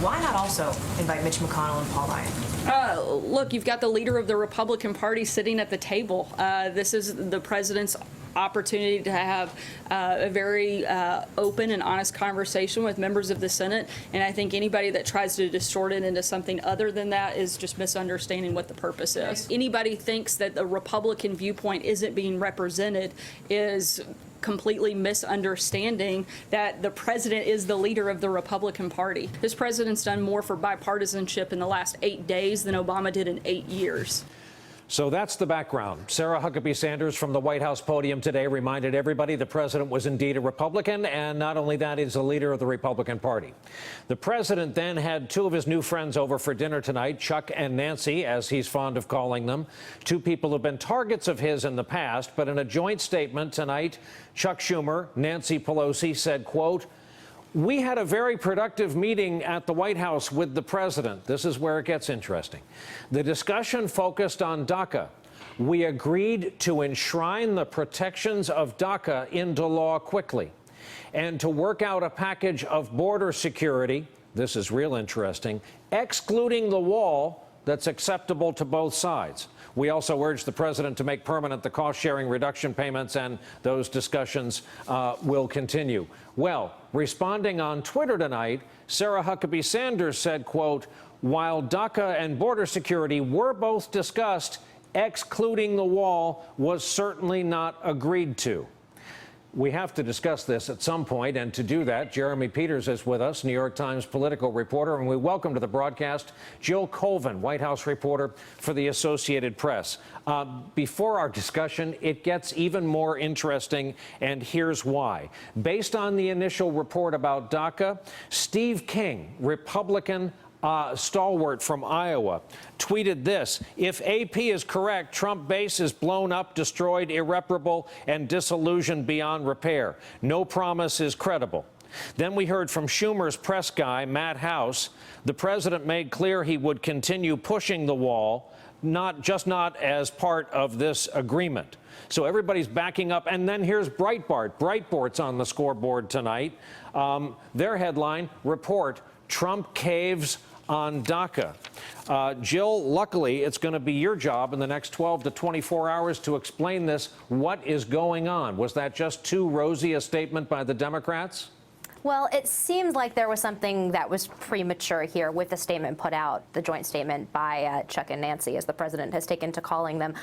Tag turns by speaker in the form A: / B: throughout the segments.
A: Why not also invite Mitch McConnell and Paul Ryan?
B: Look, you've got the leader of the Republican Party sitting at the table. This is the president's opportunity to have a very open and honest conversation with members of the Senate. And I think anybody that tries to distort it into something other than that is just misunderstanding what the purpose is. Anybody thinks that the Republican viewpoint isn't being represented is completely misunderstanding that the president is the leader of the Republican Party. This president's done more for bipartisanship in the last 8 days than Obama did in 8 years.
C: So that's the background. Sarah Huckabee Sanders from the White House podium today reminded everybody the president was indeed a Republican, and not only that, he's the leader of the Republican Party. The president then had two of his new friends over for dinner tonight, Chuck and Nancy, as he's fond of calling them. Two people who have been targets of his in the past, but in a joint statement tonight, Chuck Schumer, Nancy Pelosi said, quote, "We had a very productive meeting at the White House with the president." This is where it gets interesting. The discussion focused on DACA. "We agreed to enshrine the protections of DACA into law quickly and to work out a package of border security," this is real interesting, "excluding the wall that's acceptable to both sides. We also urged the president to make permanent the cost-sharing reduction payments, and those discussions will continue." Well, responding on Twitter tonight, Sarah Huckabee Sanders said, quote, "While DACA and border security were both discussed, excluding the wall was certainly not agreed to." We have to discuss this at some point, and to do that, Jeremy Peters is with us, New York Times political reporter, and we welcome to the broadcast Jill Colvin, White House reporter for the Associated Press. Before our discussion, it gets even more interesting, and here's why. Based on the initial report about DACA, Steve King, Republican stalwart from Iowa, tweeted this: "If AP is correct, Trump base is blown up, destroyed, irreparable, and disillusioned beyond repair. No promise is credible." Then we heard from Schumer's press guy, Matt House. The president made clear he would continue pushing the wall, not as part of this agreement. So everybody's backing up. And then here's Breitbart. Breitbart's on the scoreboard tonight. Their headline, report, "Trump caves on DACA." Jill, luckily, it's going to be your job in the next 12 to 24 hours to explain this. What is going on? Was that just too rosy a statement by the Democrats?
D: Well, it seemed like there was something that was premature here with the statement put out, the joint statement by Chuck and Nancy, as the president has taken to calling them.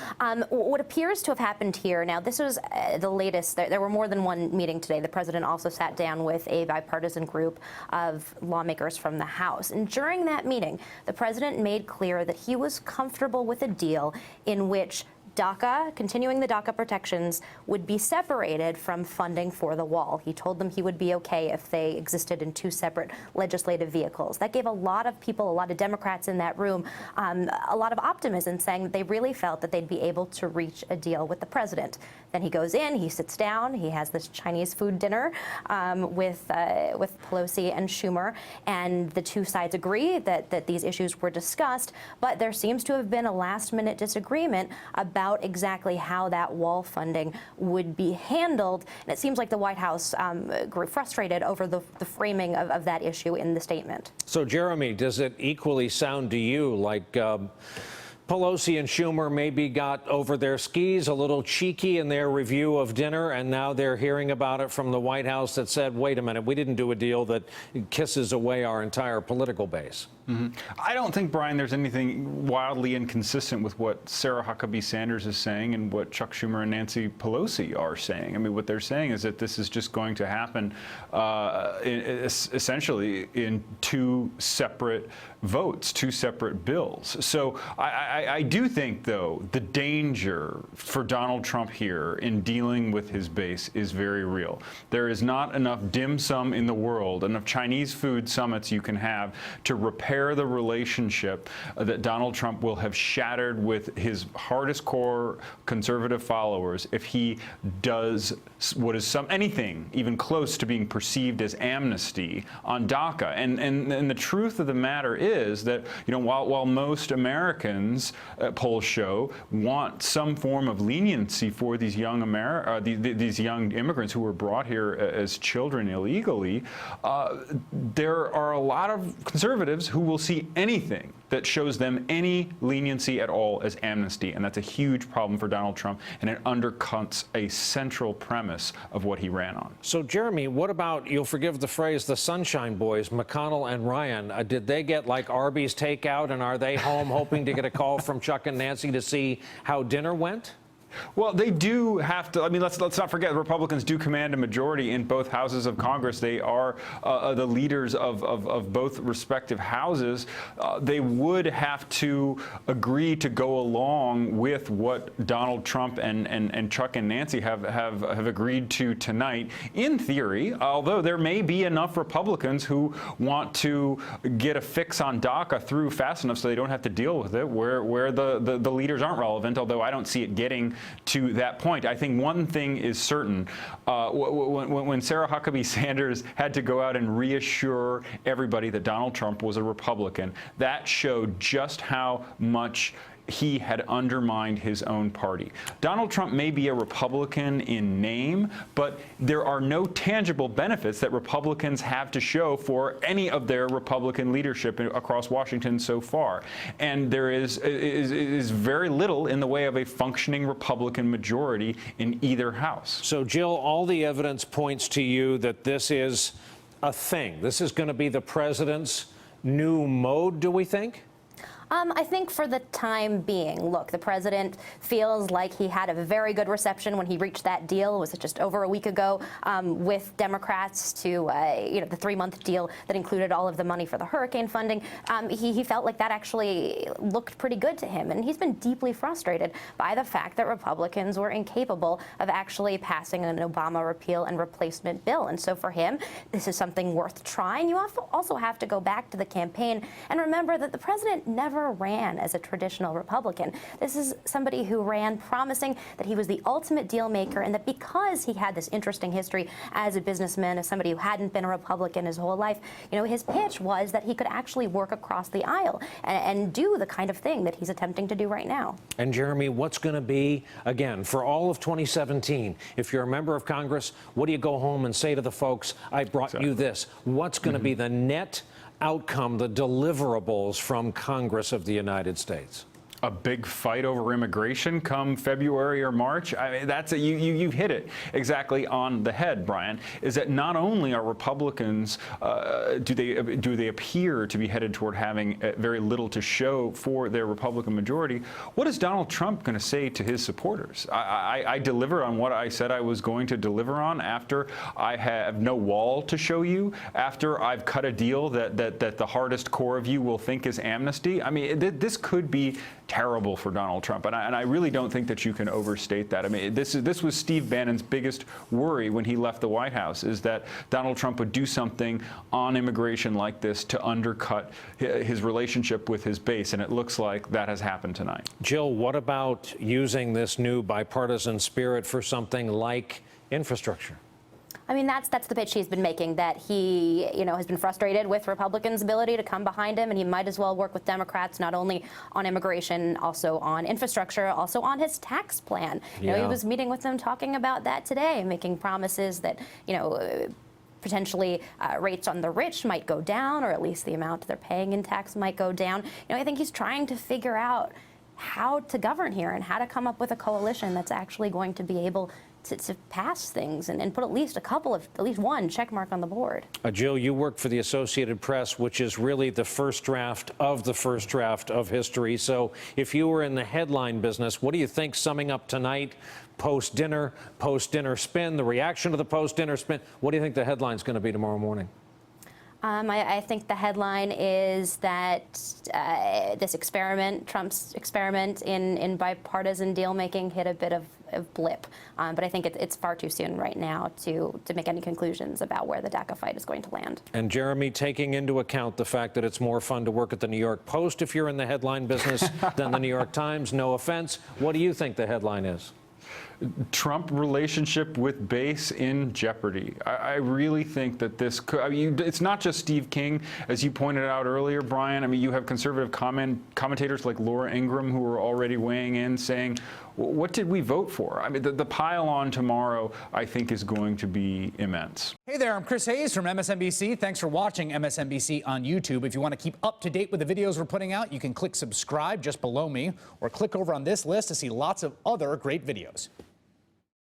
D: What appears to have happened here, now this was the latest, there were more than one meeting today. The president also sat down with a bipartisan group of lawmakers from the House. And during that meeting, the president made clear that he was comfortable with a deal in which DACA, continuing the DACA protections, would be separated from funding for the wall. He told them he would be okay if they existed in two separate legislative vehicles. That gave a lot of people, a lot of Democrats in that room, a lot of optimism, saying that they really felt that they'd be able to reach a deal with the president. Then he goes in, he sits down, he has this Chinese food dinner with Pelosi and Schumer, and the two sides agree that these issues were discussed, but there seems to have been a last-minute disagreement about exactly how that wall funding would be handled. And it seems like the White House grew frustrated over the framing of that issue in the statement.
C: So, Jeremy, does it equally sound to you like Pelosi and Schumer maybe got over their skis, a little cheeky in their review of dinner, and now they're hearing about it from the White House that said, wait a minute, we didn't do a deal that kisses away our entire political base?
E: I don't think, Brian, there's anything wildly inconsistent with what Sarah Huckabee Sanders is saying and what Chuck Schumer and Nancy Pelosi are saying. I mean, what they're saying is that this is just going to happen essentially in two separate votes, two separate bills. So I do think, though, the danger for Donald Trump here in dealing with his base is very real. There is not enough dim sum in the world, enough Chinese food summits you can have to repair the relationship that Donald Trump will have shattered with his hardest core conservative followers if he does what is anything even close to being perceived as amnesty on DACA. And the truth of the matter is that, you know, while most Americans as polls show, want some form of leniency for these young these young immigrants who were brought here as children illegally. There are a lot of conservatives who will see anything that shows them any leniency at all as amnesty, and that's a huge problem for Donald Trump, and it undercuts a central premise of what he ran on.
C: So, Jeremy, what about, you'll forgive the phrase, the Sunshine Boys, McConnell and Ryan? Did they get like Arby's takeout, and are they home hoping to get a call from Chuck and Nancy to see how dinner went?
E: Well, they do have to. I mean, let's not forget, Republicans do command a majority in both houses of Congress. They are the leaders of both respective houses. They would have to agree to go along with what Donald Trump and Chuck and Nancy have agreed to tonight. In theory, although there may be enough Republicans who want to get a fix on DACA through fast enough so they don't have to deal with it, where the leaders aren't relevant. Although I don't see it getting to that point. I think one thing is certain. When Sarah Huckabee Sanders had to go out and reassure everybody that Donald Trump was a Republican, that showed just how much he had undermined his own party. Donald Trump may be a Republican in name, but there are no tangible benefits that Republicans have to show for any of their Republican leadership across Washington so far. And there is very little in the way of a functioning Republican majority in either house.
C: So, Jill, all the evidence points to you that this is a thing. This is going to be the president's new mode, do we think?
D: I think for the time being, look, the president feels like he had a very good reception when he reached that deal. Was it just over a week ago with Democrats to, the 3-month deal that included all of the money for the hurricane funding? He felt like that actually looked pretty good to him, and he's been deeply frustrated by the fact that Republicans were incapable of actually passing an Obama repeal and replacement bill. And so for him, this is something worth trying. You also have to go back to the campaign and remember that the president never ran as a traditional Republican. This is somebody who ran promising that he was the ultimate deal maker, and that because he had this interesting history as a businessman, as somebody who hadn't been a Republican his whole life, his pitch was that he could actually work across the aisle and do the kind of thing that he's attempting to do right now.
C: And Jeremy, what's going to be, again, for all of 2017, if you're a member of Congress, what do you go home and say to the folks, I brought you this? What's going to be the net outcome, the deliverables from Congress of the United States?
E: A big fight over immigration come February or March. I mean, that's you've hit it exactly on the head, Brian. Is that not only are Republicans do they appear to be headed toward having very little to show for their Republican majority? What is Donald Trump going to say to his supporters? I deliver on what I said I was going to deliver on after I have no wall to show you, after I've cut a deal that the hardest core of you will think is amnesty. I mean, this could be terrible for Donald Trump, and I really don't think that you can overstate that. I mean, this was Steve Bannon's biggest worry when he left the White House, is that Donald Trump would do something on immigration like this to undercut his relationship with his base, and it looks like that has happened tonight.
C: Jill, what about using this new bipartisan spirit for something like infrastructure?
D: I mean, that's the pitch he's been making, that he, has been frustrated with Republicans' ability to come behind him, and he might as well work with Democrats not only on immigration, also on infrastructure, also on his tax plan. He was meeting with them, talking about that today, making promises that, potentially rates on the rich might go down, or at least the amount they're paying in tax might go down. I think he's trying to figure out how to govern here and how to come up with a coalition that's actually going to be able to pass things and put at least one check mark on the board.
C: Jill, you work for the Associated Press, which is really the first draft of history. So if you were in the headline business, what do you think, summing up tonight, post-dinner spin, the reaction to the post-dinner spin, what do you think the headline's going to be tomorrow morning?
D: I think the headline is that this experiment, Trump's experiment in bipartisan deal-making, hit a bit of blip. But I think it's far too soon right now to make any conclusions about where the DACA fight is going to land.
C: And Jeremy, taking into account the fact that it's more fun to work at the New York Post if you're in the headline business than the New York Times, no offense, what do you think the headline is?
E: Trump relationship with base in jeopardy. I really think that this could, I mean, it's not just Steve King, as you pointed out earlier, Brian. I mean, you have conservative commentators like Laura Ingraham who are already weighing in saying, what did we vote for? I mean, the pile on tomorrow, I think, is going to be immense.
F: Hey there, I'm Chris Hayes from MSNBC. Thanks for watching MSNBC on YouTube. If you want to keep up to date with the videos we're putting out, you can click subscribe just below me or click over on this list to see lots of other great videos.